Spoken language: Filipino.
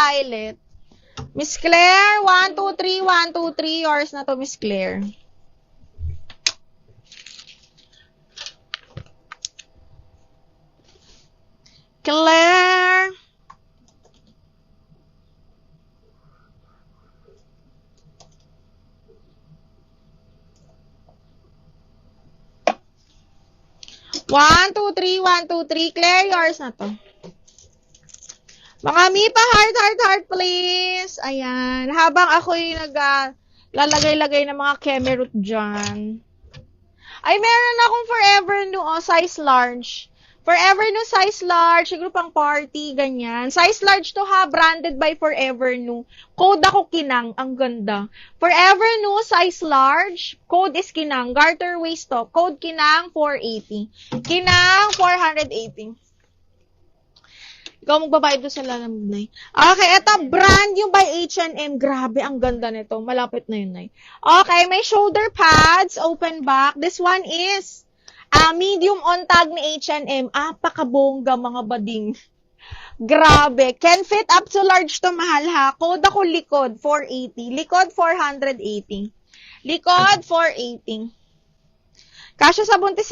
Violet. Miss Claire, 1, 2, 3, 1, 2, 3. Yours na to, Miss Claire. Claire. One, two, three, 1, 2, 3. Claire, yours na to. Mga Mipa, heart, please. Ayan. Habang ako yung lalagay-lagay ng mga kemerut dyan. Ay, meron akong Forever New, size large. Forever New, size large. Siguro pang party, ganyan. Size large to ha, branded by Forever New. Code ako Kinang, ang ganda. Forever New, size large. Code is Kinang. Garter waist to. Code Kinang, 480. Kinang, 480. Ikaw magbabayad doon sa lalamnay. Okay, eto, brand yung by H&M. Grabe, ang ganda nito. Malapit na yun, Nay. Okay, may shoulder pads, open back. This one is medium on tag ni H&M. Apakabongga, mga bading. Grabe. Can fit up to large to, mahal ha. Code ako likod, 480. Likod, 480. Likod, 480. Kasya sa buntis